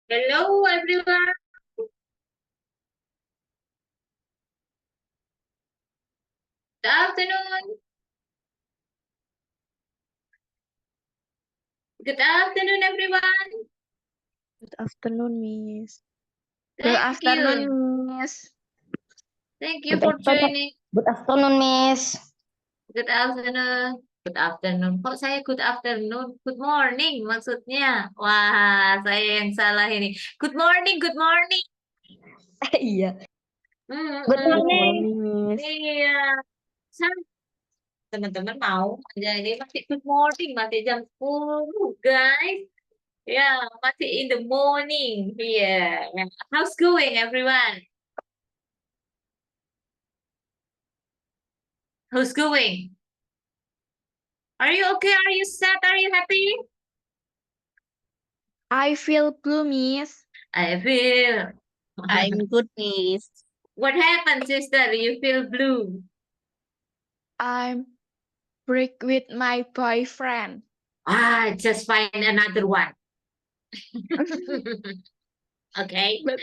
Hello, everyone. Good afternoon. Good afternoon, everyone. Good afternoon, Miss. Good Thank you. afternoon, Miss. Thank you for joining. Good afternoon, Miss. Good afternoon. Good afternoon. Kok saya good afternoon? Good morning maksudnya. Wah, saya yang salah ini. Good morning, good morning. Iya. Hmm, Good hmm. morning. Miss. Iya. Teman-teman mau aja ini masih good morning, masih jam 10, guys. Ya, masih in the morning here. How's going, everyone? How's going? Are you okay? Are you sad? Are you happy? I feel blue, Miss. I feel. I'm good, Miss. What happened, sister? You feel blue. I'm break with my boyfriend. Ah, just find another one. Okay. But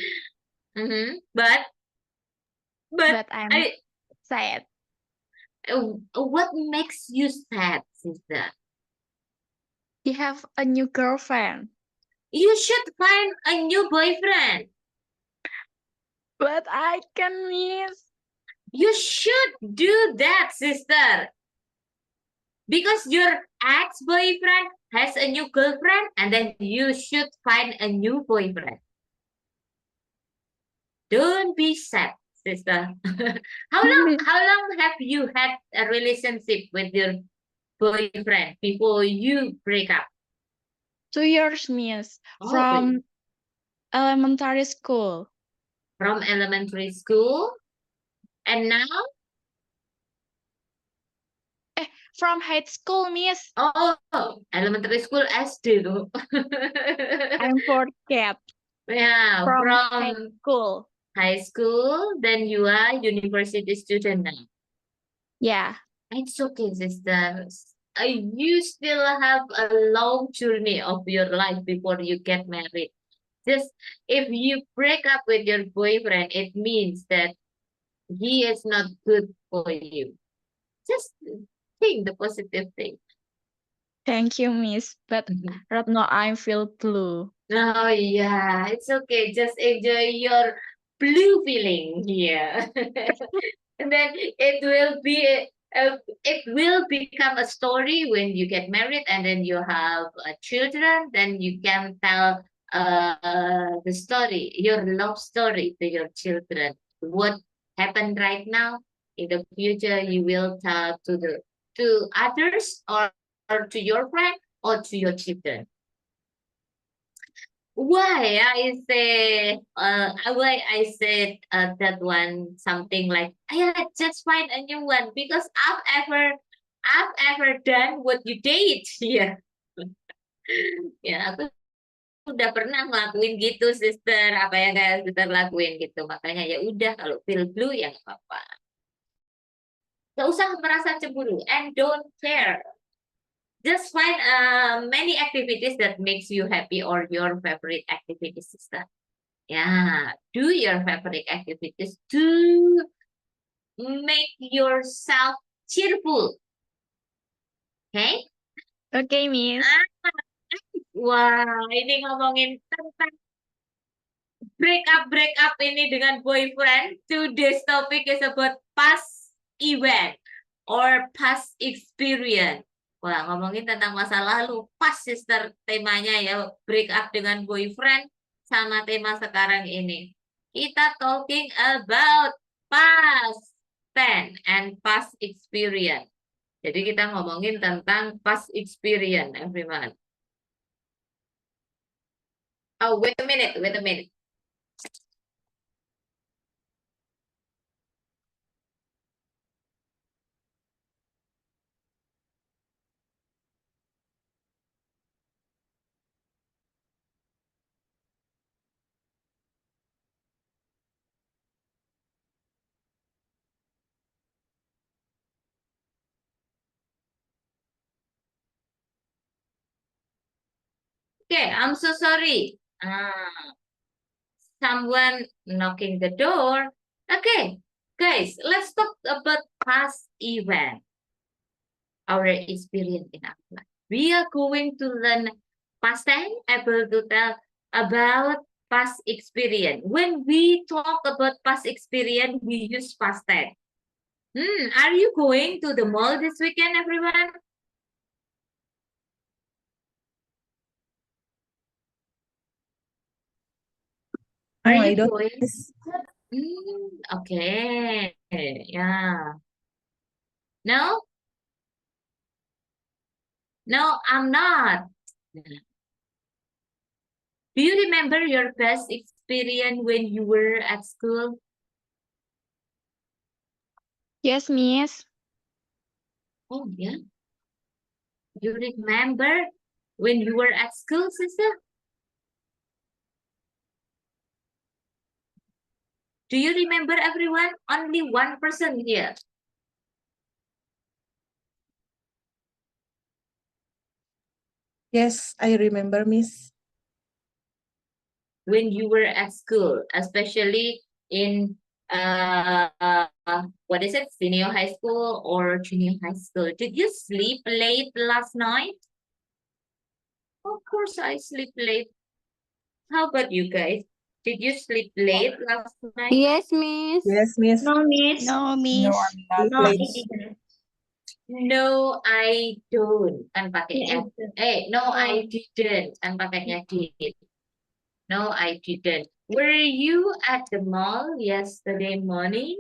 But but I'm I, sad. what makes you sad, sister? He have a new girlfriend. You should find a new boyfriend. But I can, Miss. You should do that, sister. Because your ex-boyfriend has a new girlfriend, and then you should find a new boyfriend. Don't be sad, sister. How long have you had a relationship with your boyfriend before you break up? 2 years, Miss. Oh, From elementary school. from elementary school, and now? From high school, Miss. Oh, elementary school SD loh. I'm forget. Yeah, From high from school. high school, then you are university student now. Yeah. It's okay, sisters. You still have a long journey of your life before you get married. Just if you break up with your boyfriend, it means that he is not good for you. Just think the positive thing. Thank you, Miss. But right now I feel blue. Oh yeah, it's okay. Just enjoy your blue feeling here. And then it will become a story when you get married and then you have children. Then you can tell the story, your love story to your children. What happened right now in the future, you will tell to others or to your friend or to your children. Why I said that one something like, yeah, just find a new one because I've ever done what you did. Ya, ya aku udah pernah ngelakuin gitu, sister. Apa yang kayak sister lakuin gitu. Makanya ya udah, kalau feel blue ya nggak apa-apa. Gak usah merasa cemburu and don't care. Just find many activities that makes you happy or your favorite activities, sister. Yeah, do your favorite activities to make yourself cheerful. Okay? Okay, Miss. Wah, ini ngomongin tentang break up ini dengan boyfriend. Today's topic is about past event or past experience. Wah, ngomongin tentang masa lalu. Pas, sister, temanya ya, break up dengan boyfriend sama tema sekarang ini. Kita talking about past tense and past experience. Jadi kita ngomongin tentang past experience, everyone. Oh, wait a minute, wait a minute. Okay, I'm so sorry. Someone knocking the door. Okay, guys, let's talk about past event, our experience in our life. We are going to learn past tense, able to tell about past experience. When we talk about past experience, we use past tense. Are you going to the mall this weekend, everyone? Are No, I you don't. going? Okay. Yeah. No? No, I'm not. Do you remember your best experience when you were at school? Yes, Miss. Oh, yeah. You remember when you were at school, sister? Do you remember everyone? Only one person here. Yes, I remember, Miss. When you were at school, especially in what is it, senior high school or junior high school. Did you sleep late last night? Of course, I sleep late. How about you guys? Did you sleep late last night? Yes, Miss. Yes, Miss. No, Miss. No, Miss. Not No, I late. didn't. No, I don't. Kan pakainya. No, I didn't. Kan pakainya did. No, I didn't. Were you at the mall yesterday morning?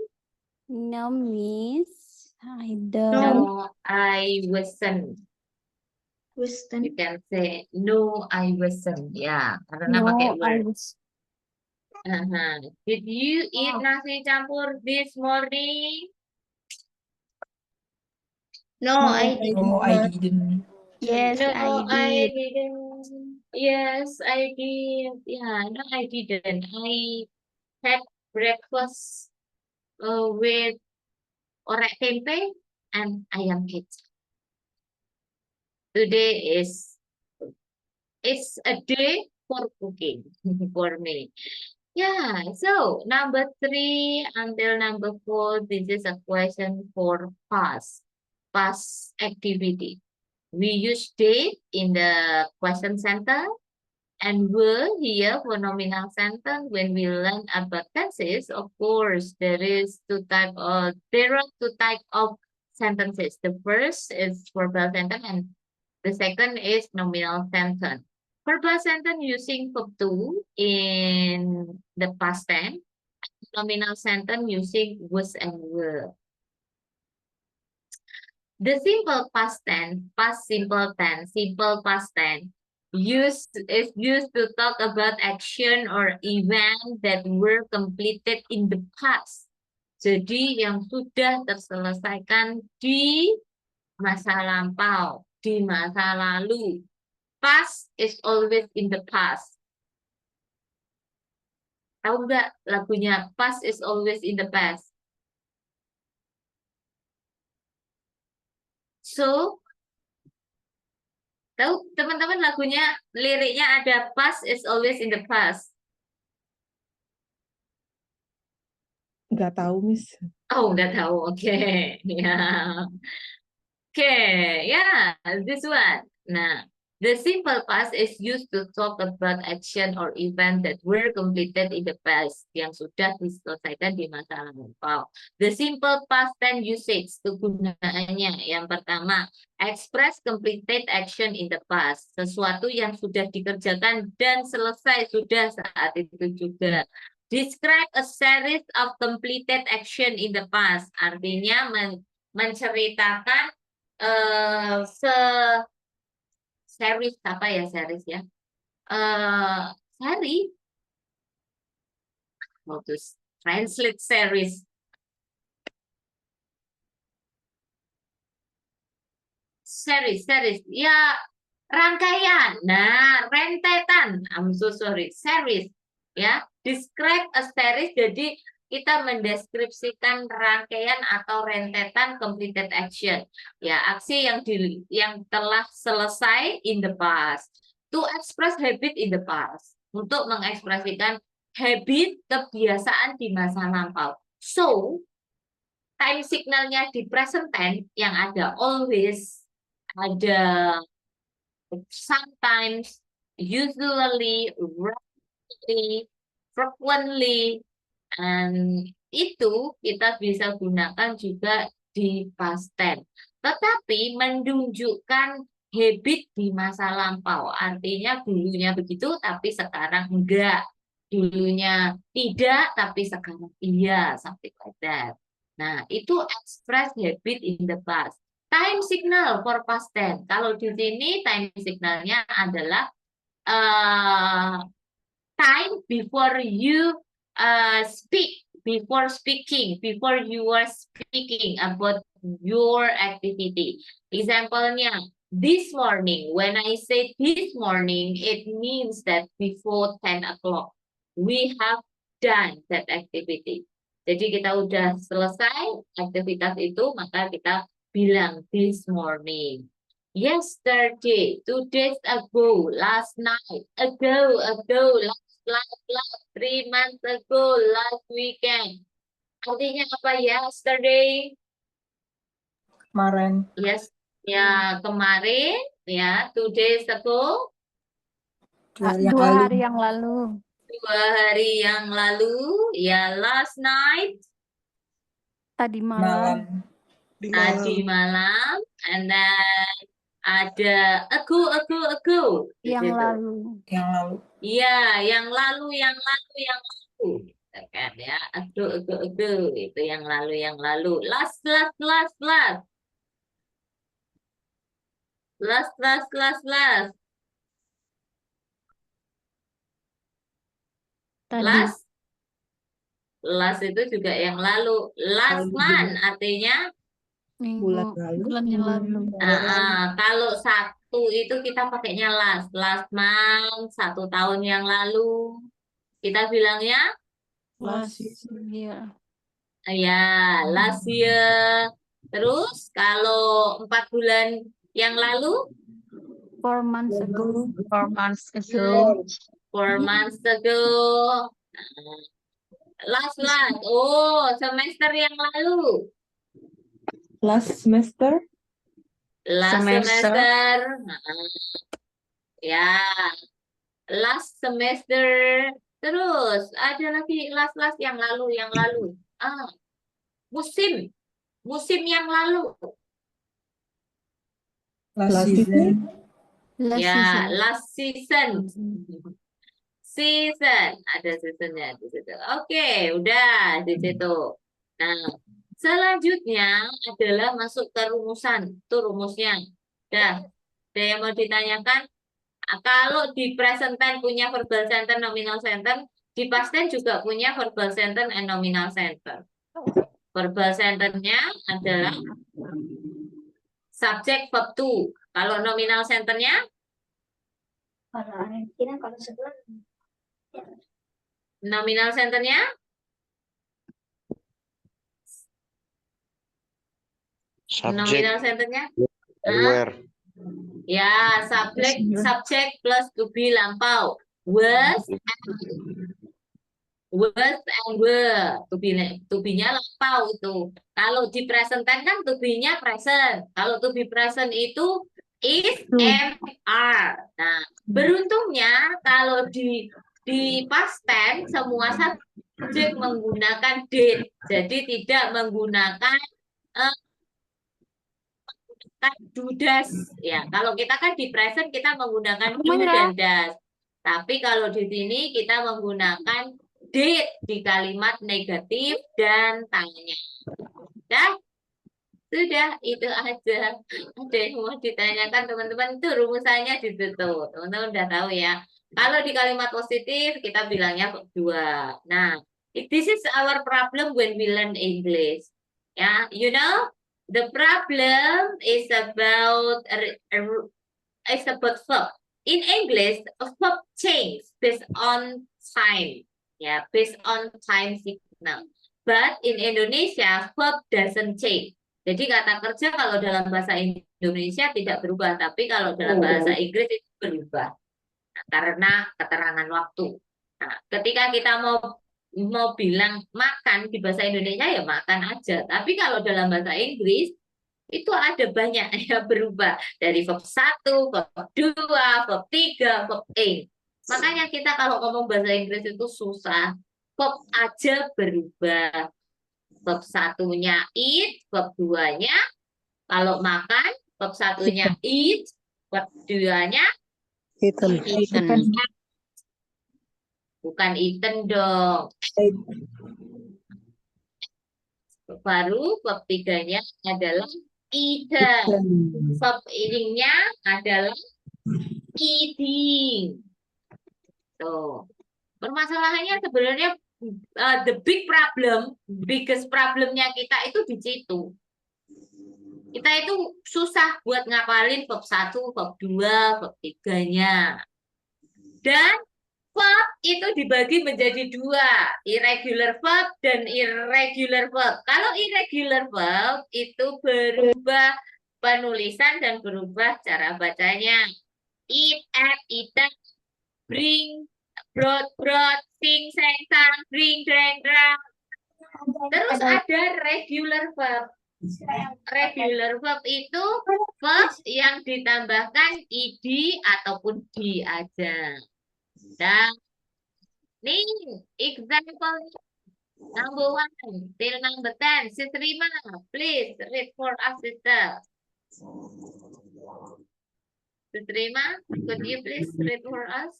No, Miss. I don't. No, I wasn't. You Kristen. can say, no, I wasn't. Ya, karena pakai No, I were. was. Did you eat nasi campur this morning? No, I did No, I not. didn't. Yes, No, I did. didn't. Yes, I did. Yeah, no, I didn't. I had breakfast with orek tempe and ayam kecap. Today is it's a day for cooking for me. Yeah, so number 3 until number 4, this is a question for past activity. We use date in the question center and will here for nominal sentence. When we learn about tenses, of course, there are two type of sentences. The first is verbal sentence and the second is nominal sentence. Verbal sentence using verb to in the past tense. Nominal sentence using was and were. The simple past tense, past simple tense, simple past tense is used to talk about action or event that were completed in the past. Jadi yang sudah terselesaikan di masa lampau, di masa lalu. Past is always in the past. Tahu nggak lagunya Past is always in the past? So, tahu teman-teman lagunya liriknya ada past is always in the past. Nggak tahu, Miss. Oh, nggak tahu. Oke. Ya. Oke, ya, this one. Nah, the simple past is used to talk about action or event that were completed in the past, yang sudah diselesaikan di masa lampau. The simple past tense usage, kegunaannya. Yang pertama, express completed action in the past, sesuatu yang sudah dikerjakan dan selesai sudah saat itu juga. Describe a series of completed action in the past, artinya menceritakan series apa ya series ya? Seri mau tuh translate series. Series ya rangkaian. Nah, rentetan. I'm so sorry. Series ya. Describe a series, jadi kita mendeskripsikan rangkaian atau rentetan completed action. Ya, aksi yang telah selesai in the past. To express habit in the past. untuk mengekspresikan habit, kebiasaan di masa lampau. So, time signalnya di present tense yang ada always, ada sometimes, usually, rarely, frequently, and itu kita bisa gunakan juga di past tense. Tetapi menunjukkan habit di masa lampau. Artinya dulunya begitu, tapi sekarang enggak. Dulunya tidak, tapi sekarang iya, something like that. Nah, itu express habit in the past. Time signal for past tense. Kalau di sini time signalnya adalah time before you speak, before you are speaking about your activity. Example-nya, this morning. When I say this morning, it means that before 10 o'clock, we have done that activity. Jadi kita udah selesai aktivitas itu, maka kita bilang this morning. Yesterday, 2 days ago, last night, ago, last, 3 months ago, last weekend. Artinya apa yesterday? Kemarin. Yes, ya kemarin, ya 2 days ago, 2 hari yang Dua lalu. hari yang lalu. 2 hari yang lalu, ya last night, Tadi malam. Malam. Di tadi malam, and then ada ago di Yang situ. lalu. Yang lalu. Iya, yang lalu. Gitu kan ya, ago, itu yang lalu. Last. Tadi. Last itu juga yang lalu. Last Lalu month juga. artinya Bulan lalu. Bulan yang lalu. kalau satu itu kita pakainya last month, 1 tahun yang lalu. Kita bilangnya Last year. ya last year. Terus kalau 4 bulan yang lalu, 4 months ago. 4 months ago. 4 months ago. Last. Oh, semester yang lalu. Last semester. Last Semester. semester. Ya. Last semester. Terus ada lagi last yang lalu. Musim yang lalu. Last season. Last Ya, season. last season. Season, ada seasonnya di situ. Oke, udah di situ. Nah, selanjutnya adalah masuk ke rumusan. Itu rumusnya. Udah, ada yang mau ditanyakan? Kalau di present tense punya verbal sentence, nominal sentence, di past tense juga punya verbal sentence and nominal sentence. Verbal sentence-nya adalah subject verb to. Kalau nominal sentence-nya nominal sentence-nya nominal Subject sentence-nya where ya subject plus to be lampau. Was and were. To be-nya lampau itu. Kalau di present tense kan to be-nya present. Kalau to be present itu is, am, are. Nah, beruntungnya kalau di past tense semua subjek menggunakan did. Jadi tidak menggunakan do das. Ya, kalau kita kan di present kita menggunakan do dan das. Tapi kalau di sini kita menggunakan did di kalimat negatif dan tanya. Sudah, itu aja. Ada yang mau ditanyakan teman-teman, itu rumusannya di situ. Teman-teman udah tahu ya. Kalau di kalimat positif kita bilangnya dua. Nah, this is our problem when we learn English. Ya, you know, the problem is about verb. In English, a verb change based on time. Ya, based on time signal. But in Indonesia, verb doesn't change. Jadi kata kerja kalau dalam bahasa Indonesia tidak berubah, tapi kalau dalam bahasa Inggris itu berubah. karena keterangan waktu. Nah, ketika kita mau bilang makan di bahasa Indonesia ya makan aja. Tapi kalau dalam bahasa Inggris itu ada banyak ya berubah dari verb 1, verb 2, verb 3, verb 8. Makanya kita kalau ngomong bahasa Inggris itu susah. Verb aja berubah. Verb 1-nya eat, verb 2-nya kalau makan, verb 1-nya eat, verb 2-nya Eaten. eaten. Bukan eaten dong. Baru verb 3-nya adalah eaten. Verb ininya adalah eating. Tuh. Permasalahannya sebenarnya the biggest problemnya kita itu di situ. Kita itu susah buat ngapalin verb 1, verb 2, verb 3-nya. Dan verb itu dibagi menjadi 2, irregular verb dan irregular verb. Kalau irregular verb itu berubah penulisan dan berubah cara bacanya. Eat, ate, eaten, bring, brought, sing, sang, sang, drink, drank, drank. Terus ada regular verb. Regular verb itu verb yang ditambahkan id ataupun di aja. Dan nih example number 1 till number 10. Sister Rima, please read for us, sister. Sister Rima, could you please read for us?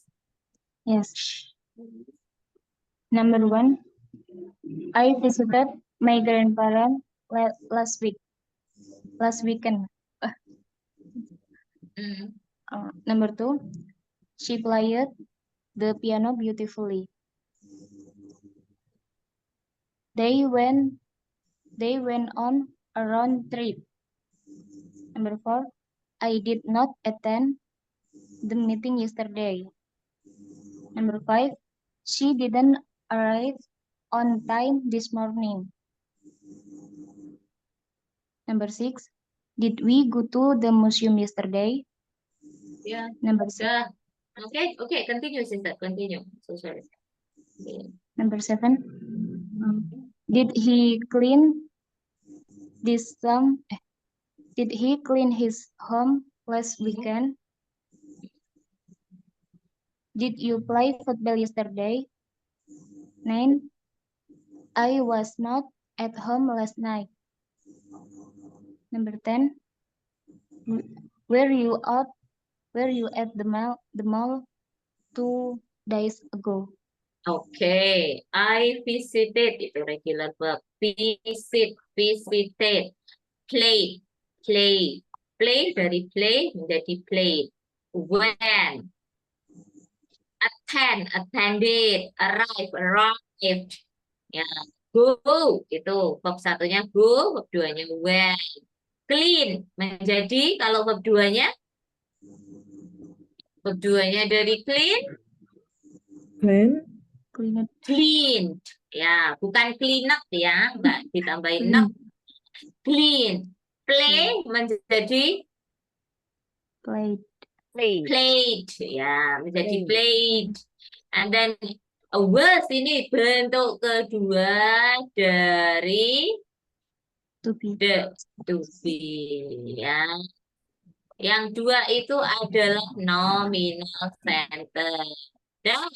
Yes. Number 1, I visited my grandparents last weekend. Number 2, she played the piano beautifully. They went on a road trip. Number 4, I did not attend the meeting yesterday. Number 5, she didn't arrive on time this morning. Number 6, did we go to the museum yesterday? Yeah. Number 7, Okay, continue, sister, continue. So sorry. Okay. Number 7, did he clean his home last weekend? Did you play football yesterday? 9, I was not at home last night. Number 10, were you at the mall 2 days ago? Okay, I visited itu regular verb. Visited. Play dari play menjadi played. When. Attended. Arrived. Ya, go itu verb 1-nya go, verb 2-nya went. Clean menjadi kalau verb 2-nya dari clean. Cleaned. Ya, bukan clean up ya, enggak ditambahin up. Clean. Play menjadi played. Ya, menjadi played. And then was ini bentuk kedua dari To be. to be. Ya. Yang 2 itu adalah nominal sentence. Dan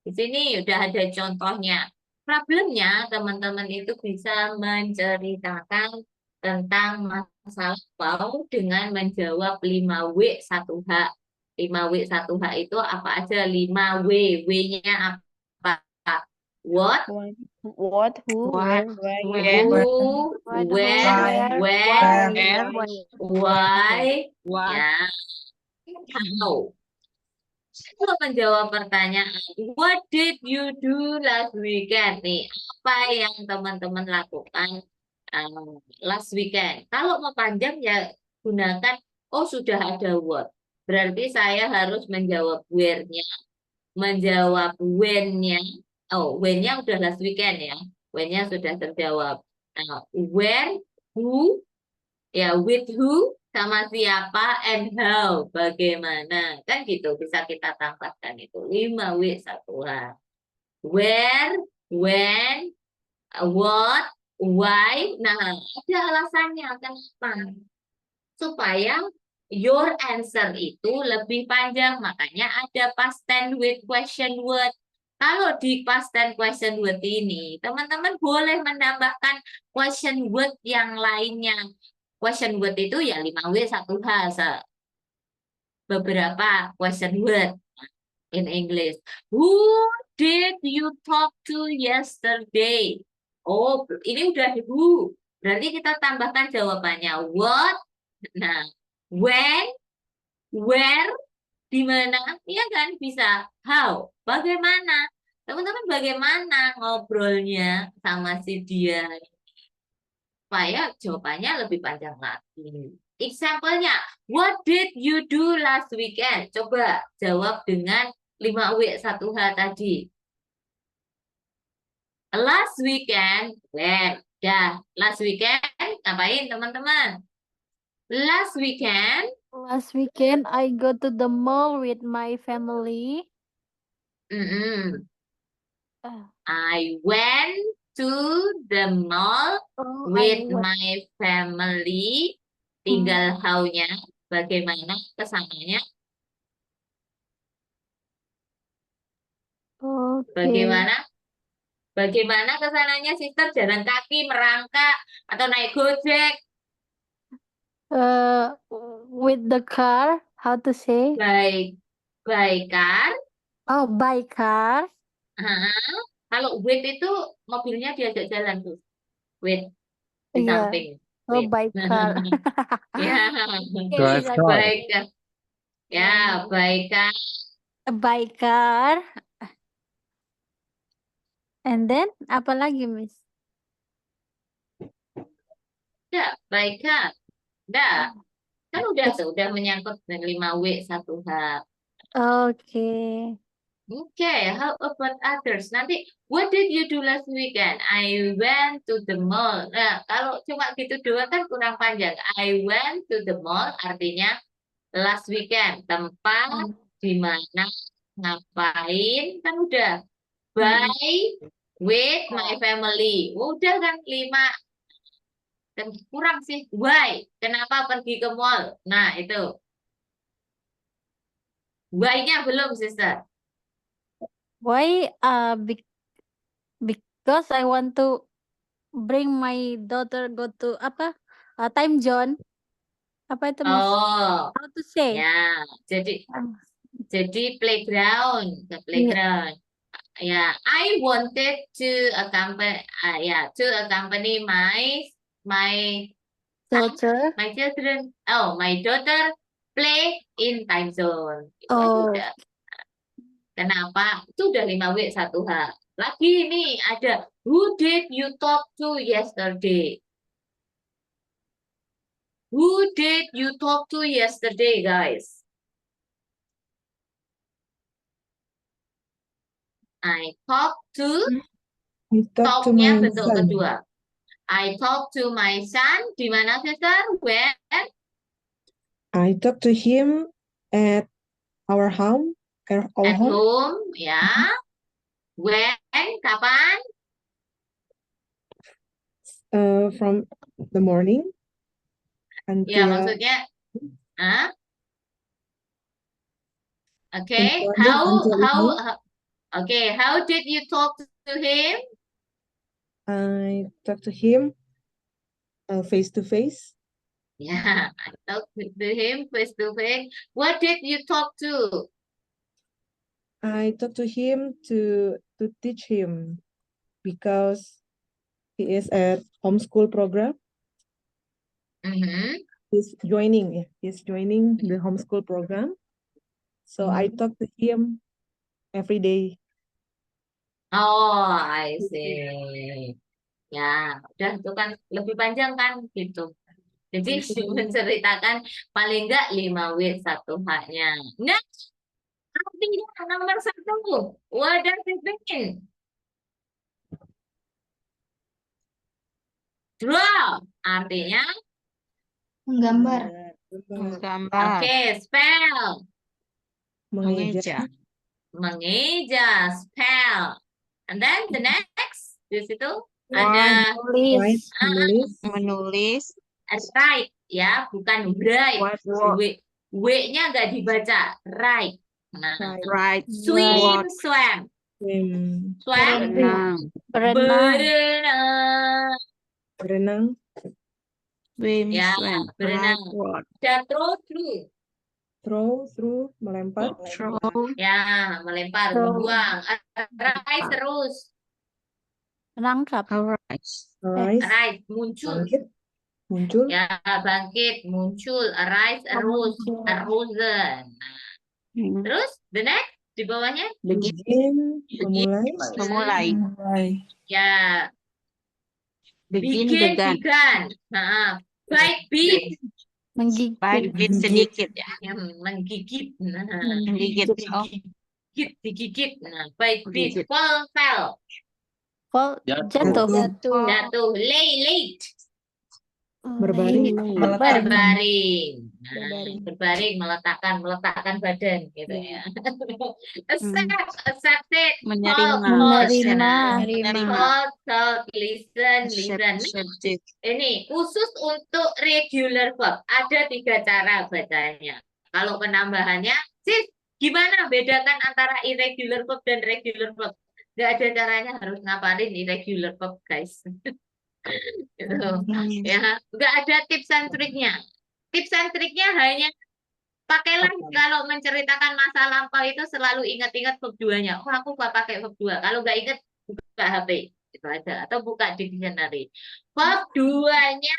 di sini udah ada contohnya. Problemnya teman-teman itu bisa menceritakan tentang masalah mau dengan menjawab 5W 1H. 5W 1H itu apa aja? 5W. W-nya apa? What? Who, where, Who? Where? Why? Ya. How? Kalau menjawab pertanyaan, what did you do last weekend? Nih, apa yang teman-teman lakukan last weekend? Kalau mau panjang ya gunakan, oh sudah ada what. Berarti saya harus menjawab where-nya, menjawab when-nya. Oh, when-nya udah last weekend ya. When-nya sudah terjawab. Where, who, ya with who, sama siapa, and how, bagaimana. Kan gitu, bisa kita tambahkan itu. 5W 1H. Where, when, what, why. Nah, ada alasannya. Kenapa? Supaya your answer itu lebih panjang. Makanya ada past tense with question word. Kalau di past tense question word ini, teman-teman boleh menambahkan question word yang lainnya. Question word itu ya 5W 1H. Beberapa question word in English. Who did you talk to yesterday? Oh, ini udah who. Berarti kita tambahkan jawabannya what. Nah, when, where, di mana? Iya kan bisa. How? Bagaimana? Teman-teman bagaimana ngobrolnya sama si dia supaya jawabannya lebih panjang lagi. Example-nya, what did you do last weekend? Coba jawab dengan 5W 1H tadi. Last weekend, when? Dah, last weekend ngapain teman-teman? Last weekend, Last weekend, I go to the mall with my family. mm-mm, Uh, I went to the mall oh, with I went. my family. Tinggal how-nya, bagaimana kesananya, Okay. bagaimana, bagaimana kesananya, sister, jalan kaki, merangkak, atau naik gojek, Uh, with the car, how to say? by car. Oh, by car. Ah, kalau with itu mobilnya diajak jalan tuh, with di Yeah. samping, Oh, with. by car. Ya, Okay, Drive like car. baik, ya, baik kan. by car. And then, apa lagi, Miss? Ya, baik kan. Dah, kan udah tuh, udah menyangkut dengan 5W 1H. Okay. Okay, how about others? Nanti, what did you do last weekend? I went to the mall. Nah, kalau cuma gitu doang kan kurang panjang. I went to the mall artinya last weekend. Tempat, di mana, ngapain, kan udah. By, with my family. Udah kan 5. Dan kurang sih. Why? Kenapa pergi ke mall? Nah, itu. Why-nya belum, sister. Why? Because I want to bring my daughter go to apa? Time zone. Apa itu, Miss? Oh, How to say? ya. Jadi Um, playground, ke playground. Ya, I wanted to accompany, to accompany my daughter. my children. Oh, my daughter play in time zone. Itu aja Oh, udah. Kenapa? Itu udah 5W 1H. Lagi nih ada who did you talk to yesterday? Who did you talk to yesterday, guys? I talked to, I talk to talk-nya my bentuk son. kedua. I talk to my son. Di mana, sister? Where? I talk to him at our home. Our At home. home, ya. When? Kapan? From the morning Ya, until maksudnya, ah, okay. morning until evening. Okay, how did you talk to him? I talk to him face to face. Yeah, I talked to him face to face. What did you talk to? I talk to him to teach him because he is at homeschool program. Mhm. He's joining the homeschool program. So I talk to him every day. Oh, I see. Ya, udah itu kan lebih panjang kan gitu. Jadi menceritakan paling enggak 5W 1H-nya. Nah, artinya nomor 1. What does it mean? Draw. Artinya Menggambar. Menggambar. Oke, spell. Mengeja. Mengeja, spell. And then the next, di situ Write. ada Tulis. Menulis. Menulis. write ya, bukan write. What word? W-nya nggak dibaca, write. Nah, Write. swim, What? swam, Swim. swam, Berenang. Berenang. berenang. Berenang. Swim. Ya, Swim. berenang. Write. What? Dan throw through. Throw through. Melempar. Throw. Ya, melempar, Throw. membuang. Rise terus. Menangkap. Arise. Arise. Rise, muncul. Bangkit. Muncul. Ya, bangkit, muncul. Arise, arose, Muncul. arisen. Hmm. Terus, the next, di bawahnya. Begin. Memulai. Memulai. Ya, Begin. begin, Began. began. Nah, bite, beat. Menggigit. Bit sedikit. Ya, menggigit. Nah, Menggigit. Oh, gigit, digigit. Nah, bite, beat. Gigit. Fall, fell. Fall. Jatuh. Jatuh. Jatuh, lay, late. Berbaring. Berbaring. Berbaring. Nah, berbaring, meletakkan badan gitu ya. Accept, Menerima. Menerima. Hold, listen. Accepted. Ini khusus untuk regular verb. Ada 3 cara bacanya. Kalau penambahannya, sis, gimana bedakan antara irregular verb dan regular verb? Nggak ada caranya, harus ngapalin irregular verb, guys. Gitu. Ya, nggak ada tips and triknya. Tips and triknya hanya pakailah kalau menceritakan masa lampau itu selalu ingat-ingat verb 2-nya. Oh, aku nggak pakai verb 2. Kalau nggak ingat, buka HP. Itu aja. Atau buka dictionary. Verb 2-nya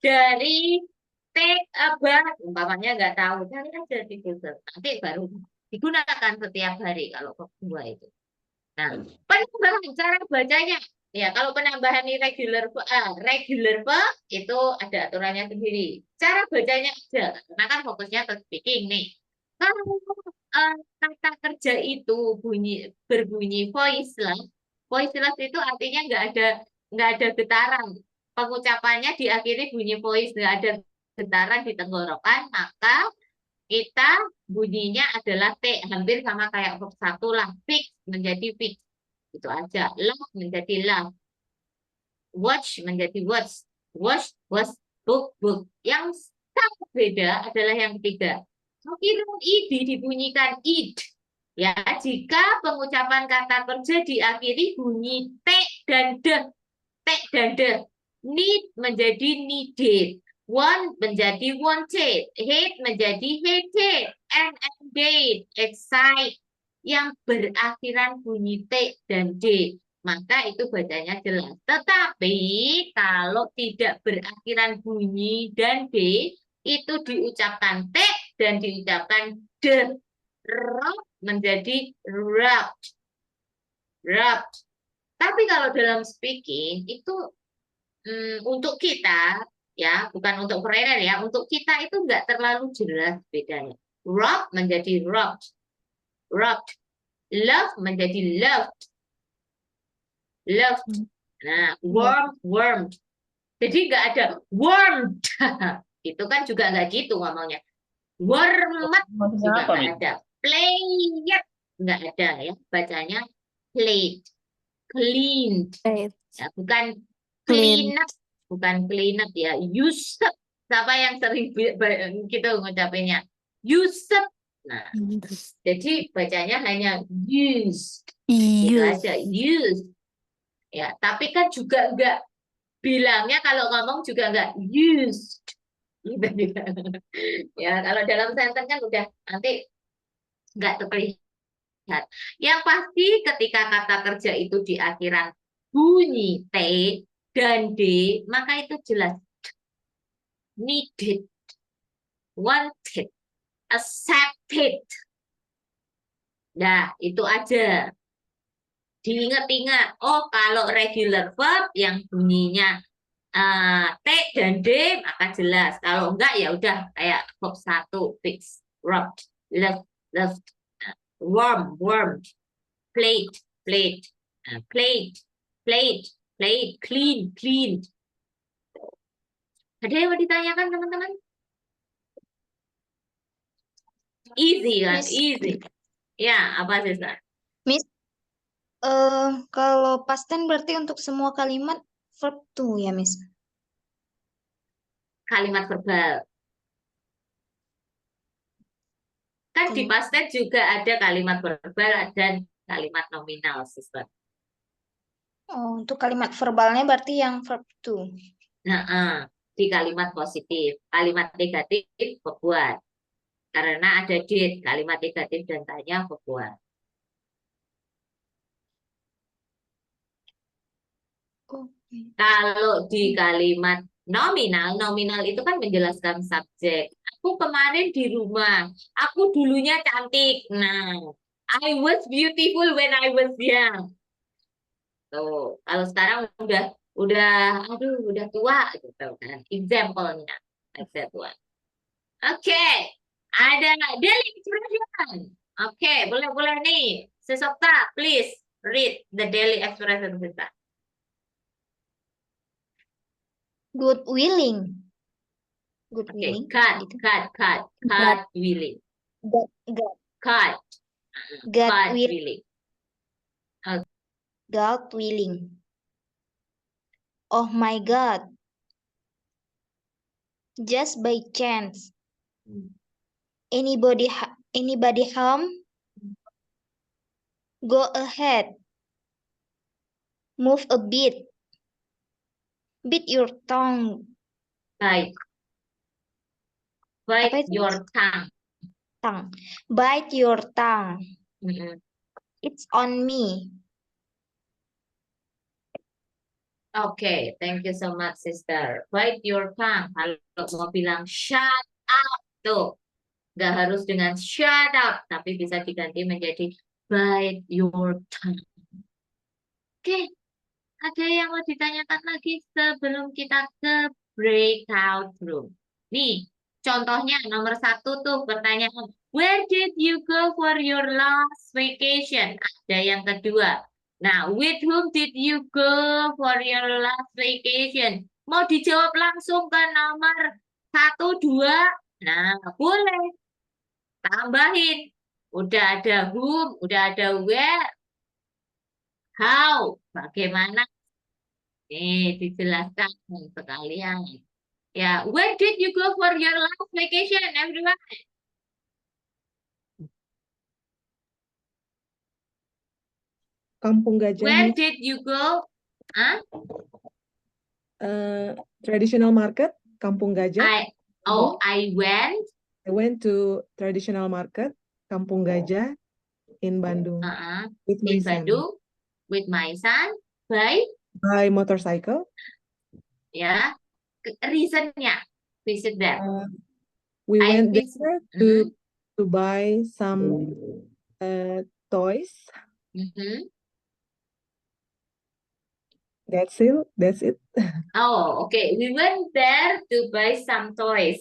dari take a bath. Umpamanya nggak tahu. Cari aja di Google. Nanti baru digunakan setiap hari kalau verb 2 itu. Nah, penambahan cara bacanya. Ya, kalau penambahan irregular regular verb itu ada aturannya sendiri. Cara bacanya aja, karena kan fokusnya ke speaking nih. Kalau kata kerja itu berbunyi voiceless, voiceless itu artinya nggak ada getaran. Pengucapannya diakhiri bunyi voice, nggak ada getaran di tenggorokan, maka kita bunyinya adalah T, hampir sama kayak verb 1 lah. Fix menjadi fix. Itu aja. Love menjadi love. Watch menjadi watch. Watch, watch, book, book. Yang sangat beda adalah yang ketiga. Irung id dibunyikan id. Ya, jika pengucapan kata kerja diakhiri bunyi T dan D. T dan D. Need menjadi needed. Want menjadi wanted. Hate menjadi hated. Engage, excite. Yang berakhiran bunyi T dan D. Maka itu bacanya jelas. Tetapi kalau tidak berakhiran bunyi dan D, itu diucapkan T dan diucapkan D. Rub menjadi rubbed. Rubbed. Tapi kalau dalam speaking itu untuk kita, ya bukan untuk foreigner ya, untuk kita itu nggak terlalu jelas bedanya. Rub menjadi rubbed. Rubbed. Love menjadi loved. Loved. Nah, warm, warmed. Jadi nggak ada warmed. Itu kan juga nggak gitu ngomongnya. Warmed juga nggak ada. Played nggak ada ya. Bacanya played. Cleaned. Ya, bukan clean up. Bukan clean up ya. Used. Siapa yang sering gitu ngucapinnya? Used. Nah, jadi bacanya hanya used. Itu aja, used. Ya, tapi kan juga enggak bilangnya kalau ngomong juga enggak used. Gitu. Ya, kalau dalam sentence kan udah nanti enggak terlihat. Yang pasti ketika kata kerja itu di akhiran bunyi T dan D, maka itu jelas needed, wanted, accepted. Nah, itu aja. Diingat-ingat, oh kalau regular verb yang bunyinya T dan D, maka jelas. Kalau enggak, ya udah kayak verb 1, fix, rubbed, loved, warm, warmed, played, played, played, played, played, clean, cleaned. Ada yang mau ditanyakan, teman-teman? Easy kan? Miss. Easy. Ya, apa sister? Miss, kalau past tense berarti untuk semua kalimat verb to ya, Miss. Kalimat verbal. Kan di Kalimat- past tense juga ada kalimat verbal dan kalimat nominal, sister. Oh, untuk kalimat verbalnya berarti yang verb to. Nah, di kalimat positif. Kalimat negatif berbuat. Karena ada did, kalimat negatif dan tanya berbuat. Oke. Kalau di kalimat nominal, nominal itu kan menjelaskan subjek. Aku kemarin di rumah, aku dulunya cantik. Nah, I was beautiful when I was young. Tuh, kalau sekarang aduh, udah tua gitu kan. Example-nya, like that one. Oke, ada daily expression. Oke, boleh nih. Sesokta, please read the daily expression kita. Good willing. Good Oke, willing. cut willing. God, Cut will, willing. God willing. Oh my God. Just by chance. Anybody home? Go ahead. Move a bit. Bit your tongue. Bite Apa itu? your tongue. Bite your tongue. Mm-mm. It's on me. Oke, thank you so much, sister. Bite your tongue. Kalau mau bilang shut up, tuh. Nggak harus dengan shut up, tapi bisa diganti menjadi bite your tongue. Oke, ada yang mau ditanyakan lagi sebelum kita ke breakout room? Nih, contohnya nomor 1 tuh pertanyaan. Where did you go for your last vacation? Ada yang kedua. Nah, with whom did you go for your last vacation? Mau dijawab langsung ke nomor 1, 2? Nah, boleh. Tambahin. Udah ada whom, udah ada where. How? Bagaimana? Dijelaskan sekalian. Ya, where did you go for your last vacation, everyone? Kampung Gajah, Where Miss. did you go? Huh? Traditional market, Kampung Gajah. I went. I went to traditional market, Kampung Gajah, in Bandung with my In son. Bandung with my son by Motorcycle. ya. Reasonnya visit there. We I went visit- there to buy some toys. Mhm. That's it. Oh, oke. We went there to buy some toys.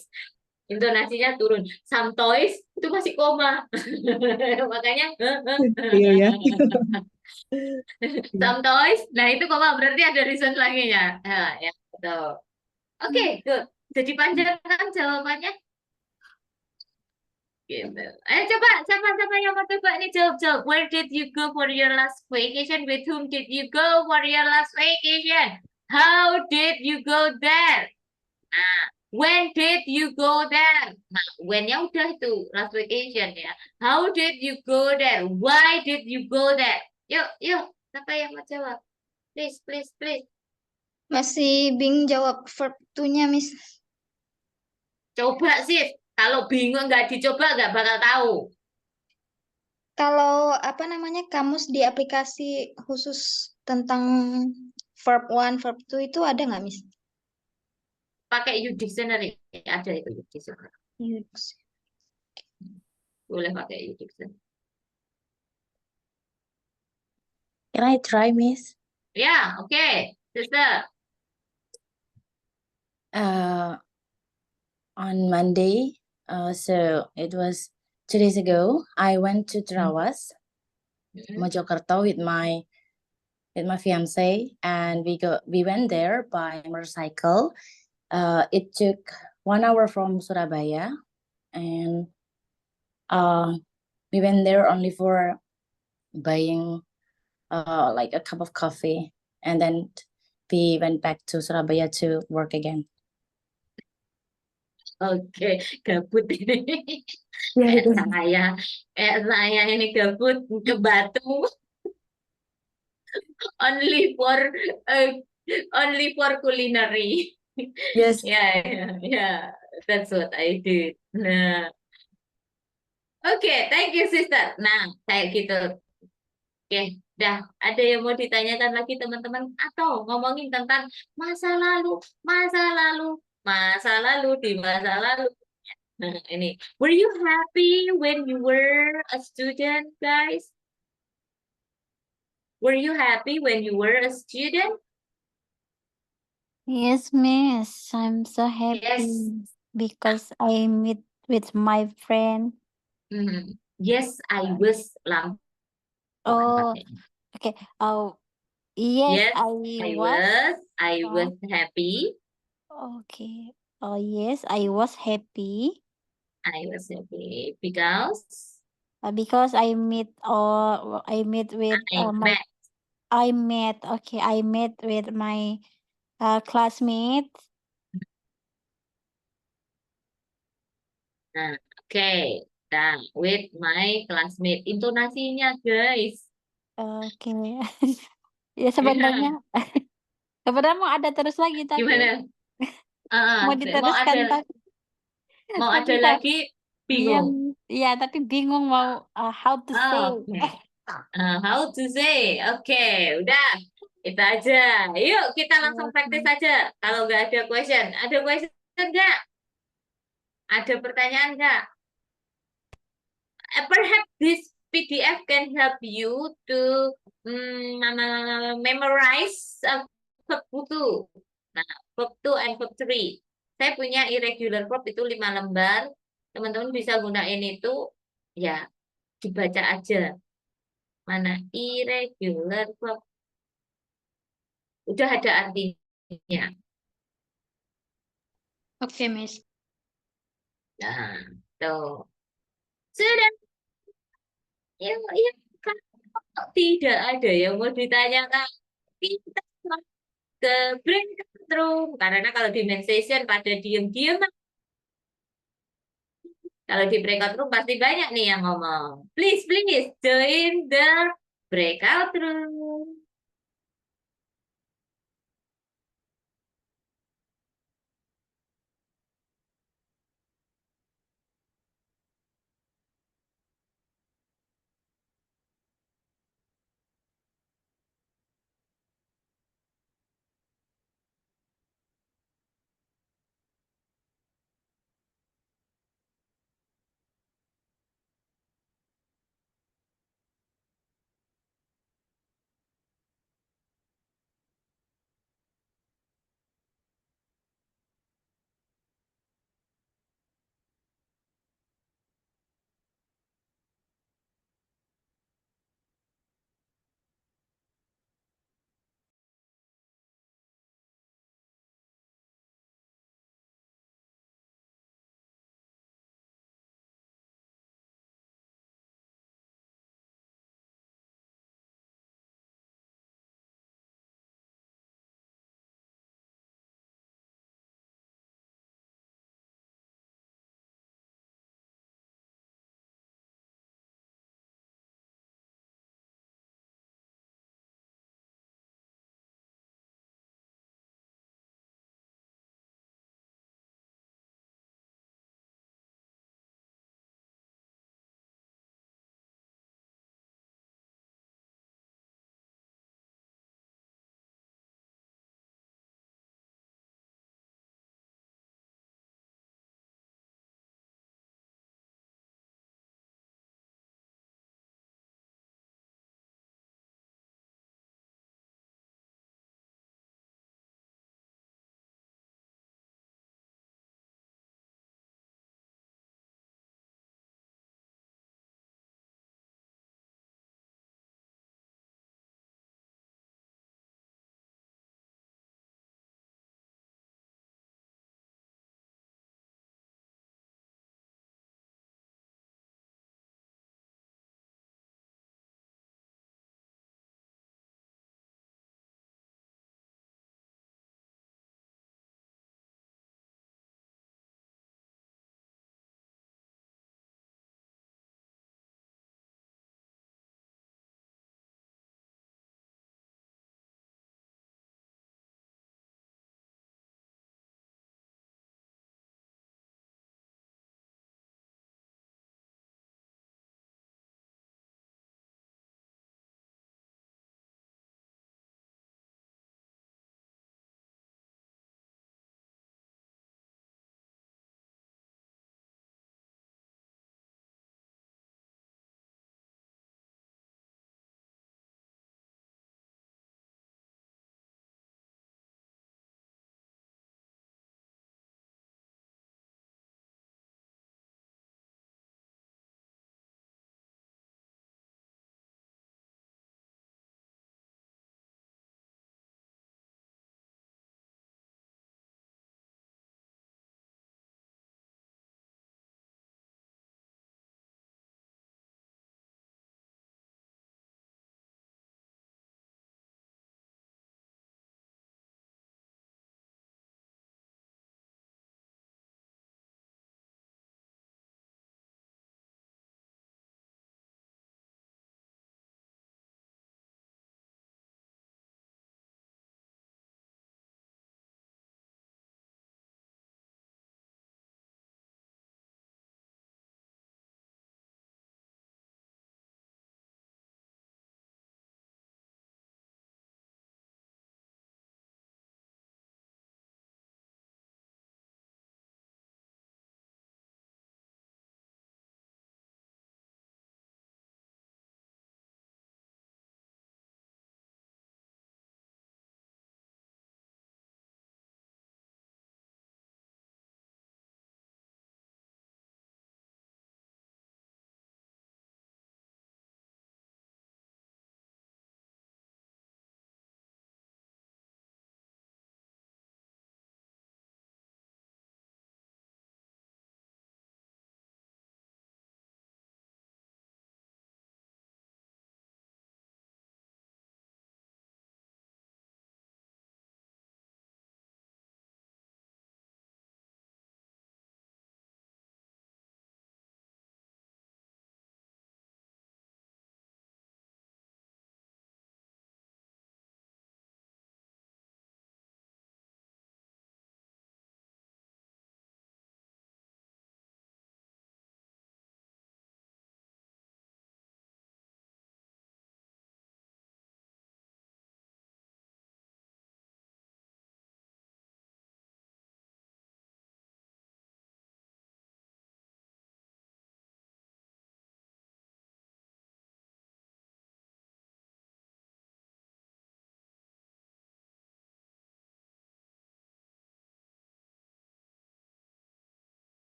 Intonasinya turun. Some toys itu masih koma. Makanya Iya ya. some toys. Nah, itu koma berarti ada reason lagi ya. Ya, betul. Oke, good. Jadi panjang kan jawabannya? Gitu. Coba siapa yang mau coba nih jawab. Where did you go for your last vacation? With whom did you go for your last vacation? How did you go there? Nah, when did you go there? Nah, when-nya udah itu last vacation ya. How did you go there? Why did you go there? Yuk, siapa yang mau jawab? Please. Masih bingung jawab verb to-nya, Miss. Coba sih. Kalau bingung nggak dicoba nggak bakal tahu. Kalau kamus di aplikasi khusus tentang verb 1, verb 2 itu ada nggak, Miss? Pakai U Dictionary. Ada itu U Dictionary. Boleh pakai U Dictionary. Can I try, Miss? Ya, oke. Sister. On Monday, so it was 2 days ago, I went to Trawas, Mojokerto with my fiance, and we went there by motorcycle. It took 1 hour from Surabaya, and we went there only for buying like a cup of coffee, and then we went back to Surabaya to work again. Oke, gabut ini. Yeah, Kayak saya ini gabut ke Batu only for uh, only for culinary. yes. Yeah, that's what I did. Nah, oke, thank you sister. Nah, kayak gitu. Oke, dah. Ada yang mau ditanyakan lagi teman-teman? Atau ngomongin tentang masa lalu, masa lalu, masa lalu di masa lalu. Nah, ini. Were you happy when you were a student, guys? Were you happy when you were a student? Yes, Miss. I'm so happy Yes. because I meet with my friend. Mhm. Yes, I was lampu. Oh, okay. Oh, yes, Yes, I I was. was happy. Okay. Oh, yes, I was happy I was happy because because I meet with I my met. I met with my classmates. Nah, oke. Nah, with my classmate. Intonasinya, guys. Oke. Ya sebenarnya sebenarnya mau ada terus lagi tapi Gimana? mau Mau diteruskan ada tapi lagi iya bingung. iya tapi bingung mau how to say. Oke. How to say? Oke, udah. Itu aja. Yuk, kita langsung praktis aja. Kalau nggak ada question. Ada question nggak? Ada pertanyaan nggak? Perhaps this PDF can help you to memorize verb 2. Nah, verb 2 and verb 3. Saya punya irregular verb itu 5 lembar. Teman-teman bisa gunain itu, ya, dibaca aja. Mana irregular verb? Udah ada artinya. Oke, Miss. Nah, tuh. Sudah. Ya, ya, kan tidak ada yang mau ditanyakan. Kita ke breakout room. Karena kalau di main session pada diem-diem, kalau di breakout room pasti banyak nih yang ngomong. Please, please, join the breakout room.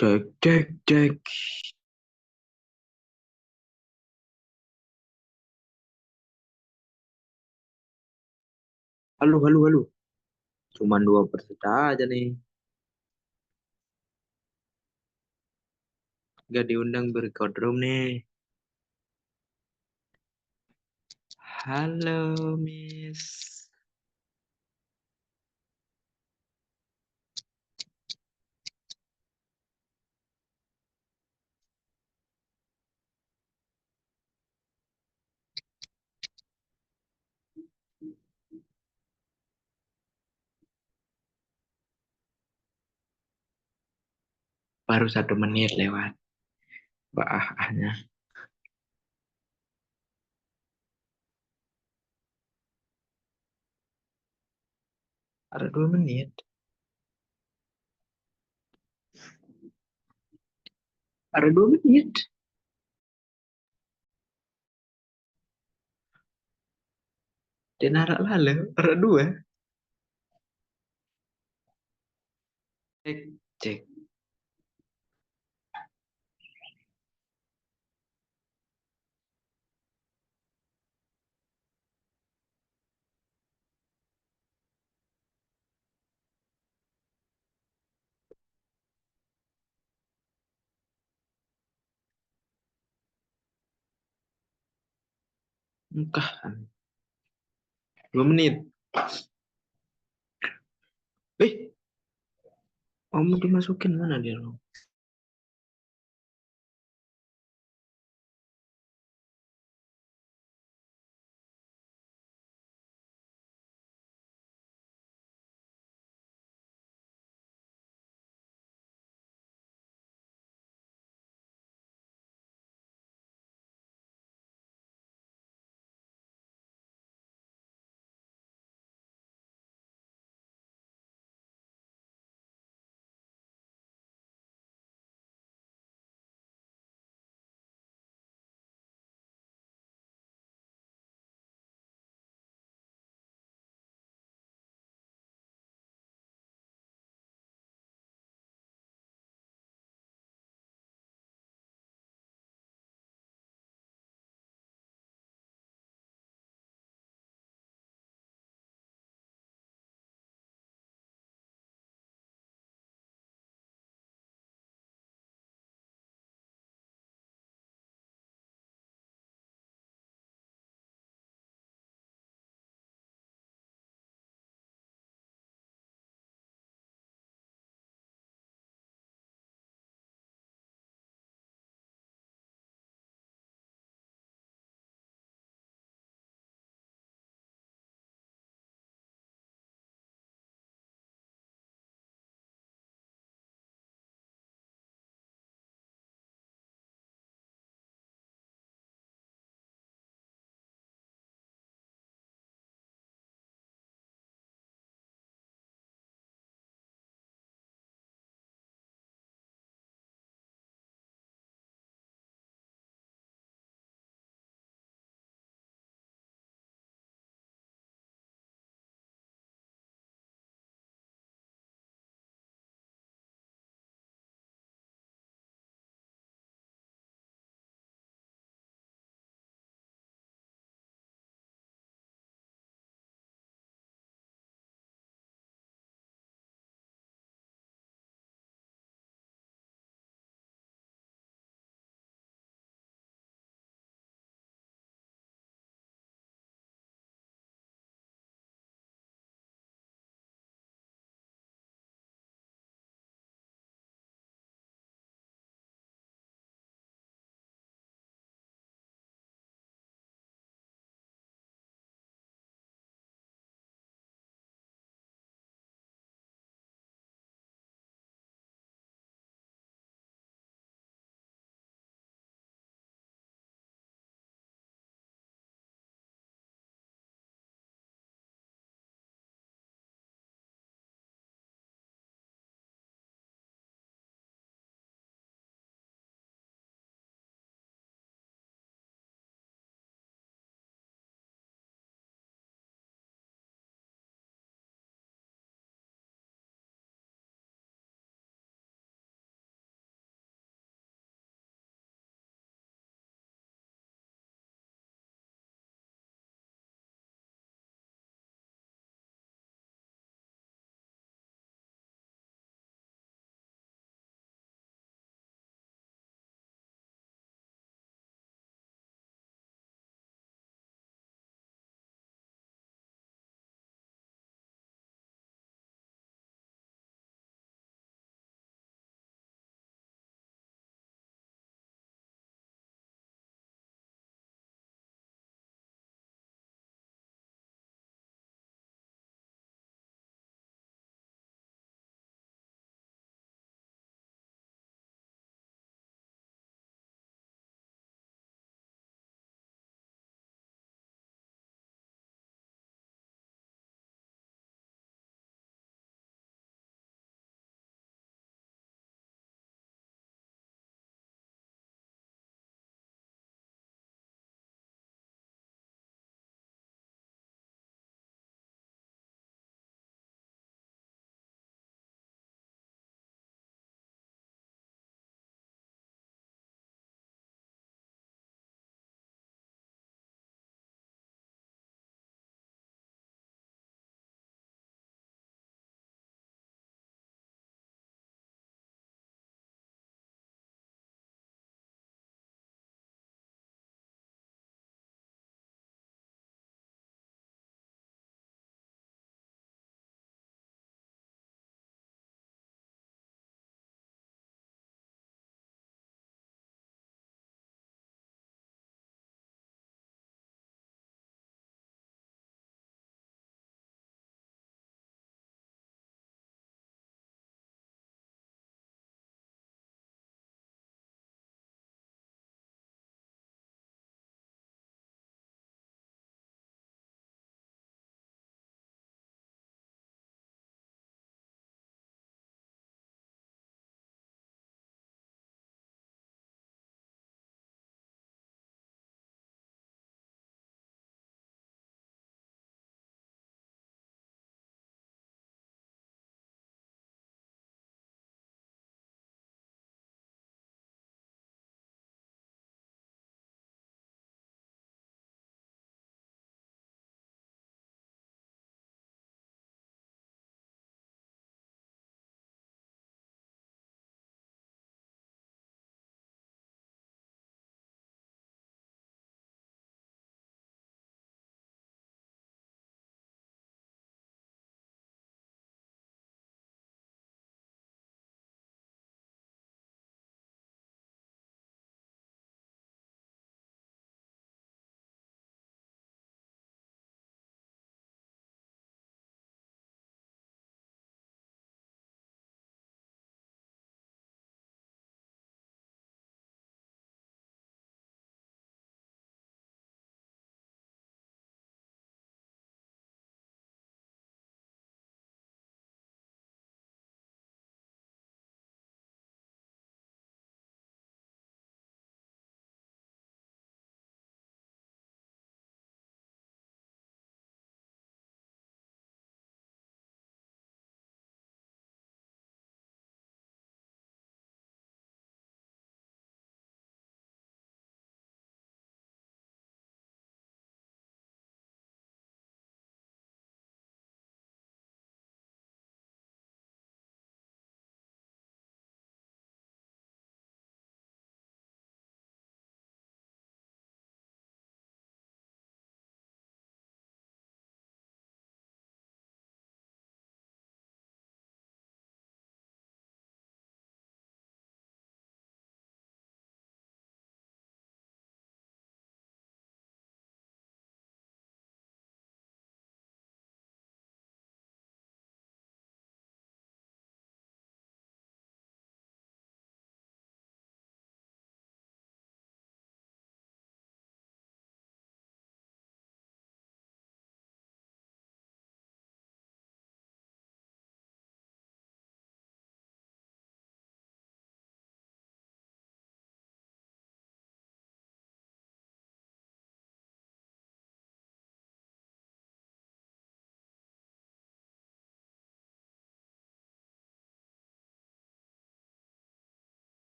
Cek, cek, cek. Halo, halo, halo. Cuman 2 peserta aja nih. Gak diundang berrecord room nih. Halo, Miss. Baru 1 menit lewat. Ahnya. Ada 2 menit. Ada 2 menit. Dan arak lalu. Ada 2. Cek, cek. Entah. 2 menit. Mau dimasukin mana dia?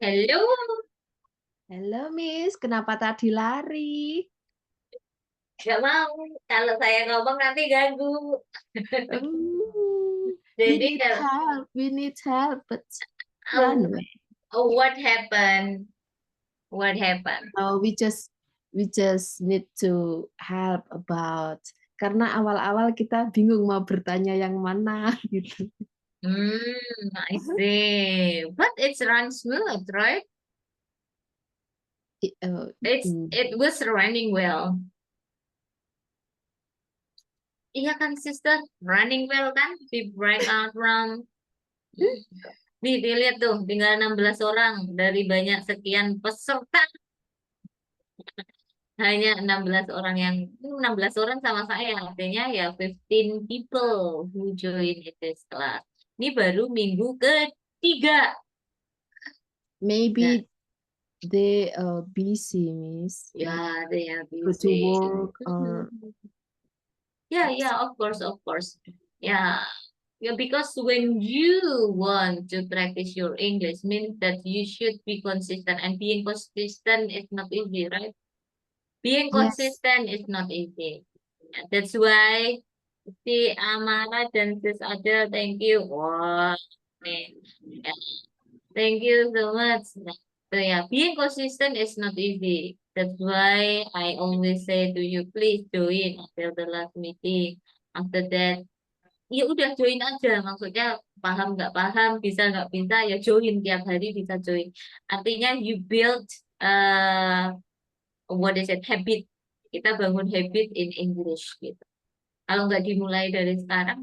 Hello. Halo Miss, kenapa tadi lari? Gak mau. Kalau saya ngomong nanti ganggu. Oh, we Jadi need help, but oh, run away. what happened? What happened? No, we just need to help about karena awal-awal kita bingung mau bertanya yang mana gitu. I see. But it's run smooth, right? It was running well. Iya kan, sister? Running well kan? Di breakout round. Nih, dilihat tuh, tinggal 16 orang dari banyak sekian peserta. Hanya 16 orang 16 orang sama saya. Artinya ya 15 people who join this class. Ini baru minggu ketiga. Maybe they are busy, Miss. Ya, they are Go to busy. work or Yeah, of course. Yeah. Yeah, because when you want to practice your English means that you should be consistent, and being consistent is not easy, right? Being Yes. consistent is not easy. Yeah, that's why si Amara dan sis Adel, thank you. Wah, nih. Yeah. Thank you so much. So yeah, being consistent is not easy. That's why I always say to you, please join until the last meeting. After that, ya udah join aja. Maksudnya paham nggak paham, bisa nggak bisa, ya join tiap hari bisa join. Artinya you build what is it, habit. Kita bangun habit in English gitu. Kalau nggak dimulai dari sekarang,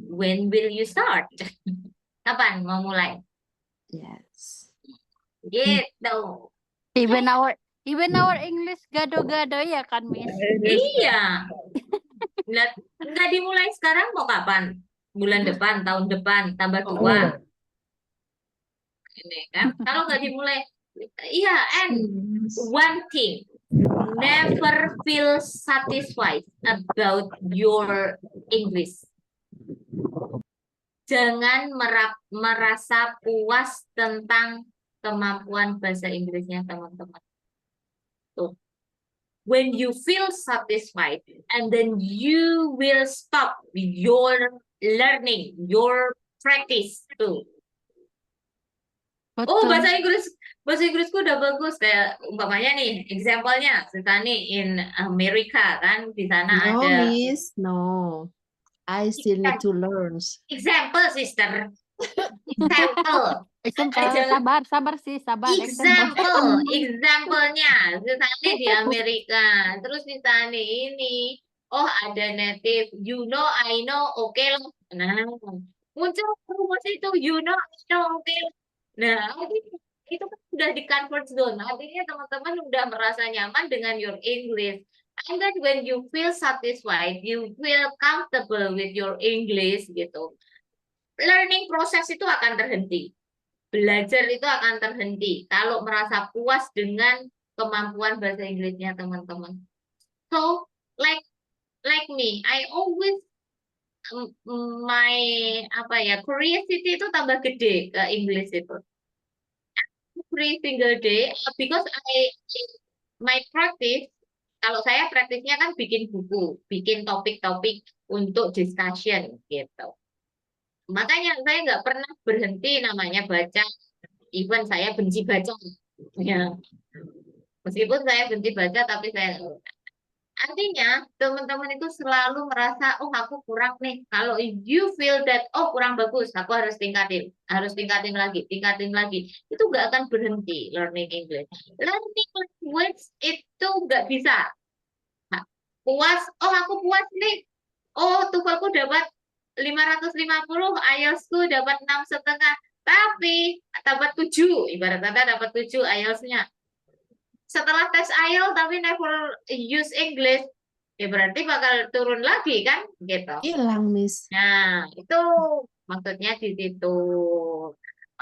when will you start? Kapan mau mulai? Yes. Gitu. Even our English gado-gado ya kan, Miss? Iya. Nggak dimulai sekarang mau kapan? Bulan depan, tahun depan, tambah tua. Ini kan. Kalau nggak dimulai, iya, and one thing, never feel satisfied about your English. Jangan merasa puas tentang kemampuan bahasa Inggrisnya teman-teman. Tuh. When you feel satisfied, and then you will stop your learning, your practice tuh. Oh, Betul. bahasa Inggrisku udah bagus, kayak umpamanya nih, example-nya, kita nih in Amerika kan, di sana No, ada Miss, no. I still need to learn. example, sister. Example. Sabar sih, sabar. Example-nya, misalnya di Amerika, terus misalnya ini, oh ada native, you know, I know, oke lah. Nah, muncul rumus itu, you know, I know, oke. Nah, itu kan sudah di comfort zone. Artinya teman-teman udah merasa nyaman dengan your English. And then when you feel satisfied, you feel comfortable with your English gitu. Learning proses itu akan terhenti. Belajar itu akan terhenti kalau merasa puas dengan kemampuan bahasa Inggrisnya teman-teman. So like me, I always my curiosity itu tambah gede ke English itu. Every single day because my practice, kalau saya praktisnya kan bikin buku, bikin topik-topik untuk discussion gitu. Makanya saya nggak pernah berhenti namanya baca, even saya benci baca. Ya. Meskipun saya benci baca, tapi saya artinya teman-teman itu selalu merasa, oh aku kurang nih. Kalau you feel that, oh kurang bagus, aku harus tingkatin tingkatin lagi. Itu nggak akan berhenti learning English. Learning language itu nggak bisa. Nah, puas, oh aku puas nih. Oh TOEFL-ku dapat 550, IELTS-ku dapat 6,5, tapi dapat 7, ibarat kata dapat 7 IELTS-nya. Setelah tes IELTS tapi never use English, ya berarti bakal turun lagi kan, gitu. Hilang, Miss. Nah, itu maksudnya di situ.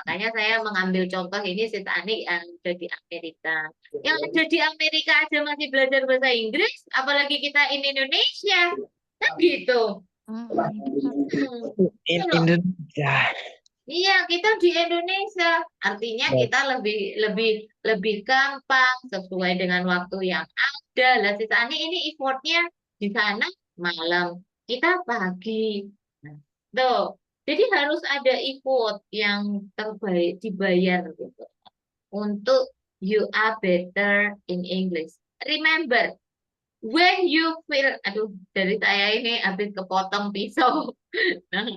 Makanya saya mengambil contoh ini si Tani yang ada di Amerika. Yang ada di Amerika aja masih belajar bahasa Inggris, apalagi kita in Indonesia. Kan gitu. In Indonesia. Iya, kita di Indonesia, artinya kita lebih gampang sesuai dengan waktu yang ada. Lah sisanya ini effortnya di sana malam, kita pagi. Nah, tuh, jadi harus ada effort yang terbaik dibayar gitu untuk you are better in English. Remember, when you feel, aduh, dari saya ini habis kepotong pisau. Nah,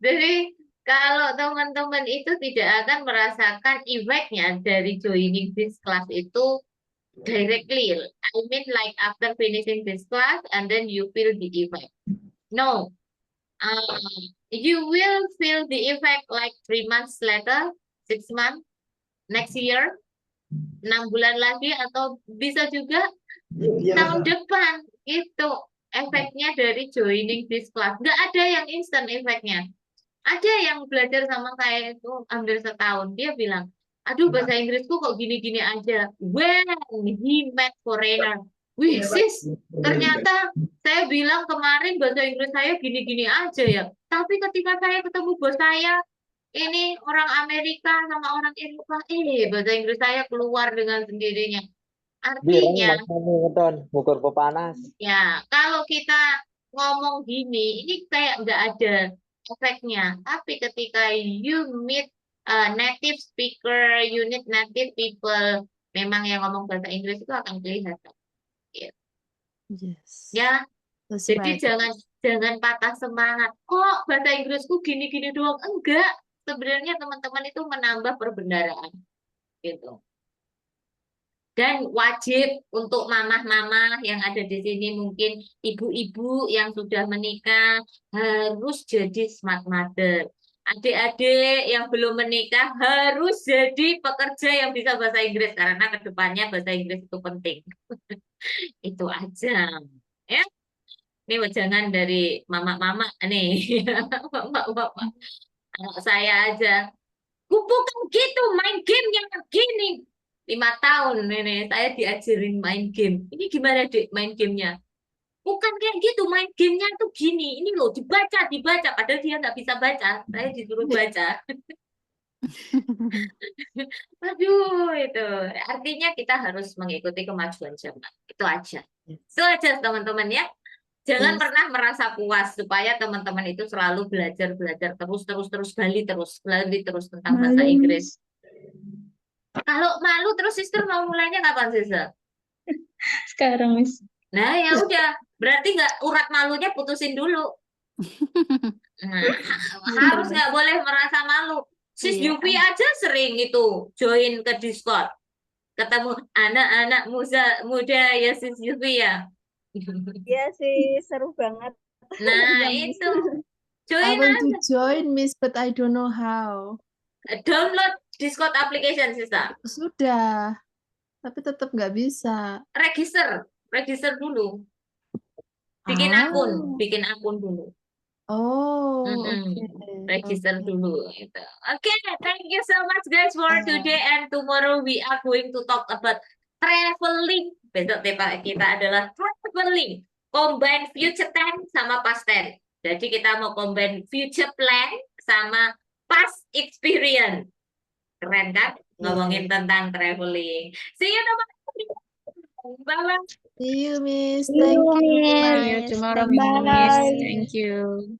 jadi kalau teman-teman itu tidak akan merasakan efeknya dari joining this class itu directly. I mean like after finishing this class and then you feel the effect. No. You will feel the effect like 3 months later, 6 months, next year, 6 bulan lagi, atau bisa juga tahun depan. Itu efeknya dari joining this class. Nggak ada yang instant efeknya. Ada yang belajar sama saya itu hampir setahun. Dia bilang, aduh bahasa Inggrisku kok gini-gini aja. When he met foreigner. Wih sis, ternyata saya bilang kemarin bahasa Inggris saya gini-gini aja ya. Tapi ketika saya ketemu bos saya, ini orang Amerika sama orang Eropa, bahasa Inggris saya keluar dengan sendirinya. Artinya, ngukur pepanas. ya kalau kita ngomong gini, ini kayak nggak ada efeknya. Tapi ketika you meet native speaker, you meet native people, memang yang ngomong bahasa Inggris itu akan kelihatan. Yes. Ya, That's jadi right. jangan patah semangat. Kok bahasa Inggrisku gini-gini doang? Enggak. Sebenarnya teman-teman itu menambah perbendaharaan gitu. Dan wajib untuk mamah-mamah yang ada di sini, mungkin ibu-ibu yang sudah menikah, harus jadi smart mother. Adik-adik yang belum menikah harus jadi pekerja yang bisa bahasa Inggris, karena kedepannya bahasa Inggris itu penting. Itu aja. Ya, ini wejangan dari mama-mama nih. Mama-mama. Anak saya aja. Bukan gitu, main game yang begini. 5 tahun ini saya diajarin main game. Ini gimana dek main gamenya? Bukan kayak gitu, main gamenya tuh gini. Ini loh dibaca. Padahal dia nggak bisa baca. Saya disuruh baca. Aduh, itu. Artinya kita harus mengikuti kemajuan zaman. Itu aja. Itu aja teman-teman ya. Jangan Yes. pernah merasa puas, supaya teman-teman itu selalu belajar terus gali terus tentang bahasa Inggris. Kalau malu terus sister mau mulainya kapan sister? Sekarang, Miss. Nah ya udah, berarti nggak urat malunya putusin dulu. Nah, harus nggak boleh merasa malu. Sis Iya. Yupi aja sering itu join ke Discord, ketemu anak-anak muda ya sis Yupi ya. Iya sih, seru banget. Nah Iya, Miss. itu I join want to aja. join, Miss, but I don't know how. Download Discord application sister. Sudah, tapi tetap nggak bisa. Register dulu. Bikin akun dulu. Oh, Mm-mm. Register okay. dulu gitu. Okay, thank you so much guys for today, and tomorrow we are going to talk about traveling. Besok tema kita adalah traveling. Combine future tense sama past tense. Jadi kita mau combine future plan sama past experience. Keren kan? Ngomongin tentang traveling. See you teman-teman. Bye-bye. See you, Miss. See Thank you, you. Miss. See you tomorrow, Bye-bye. Miss. Thank you.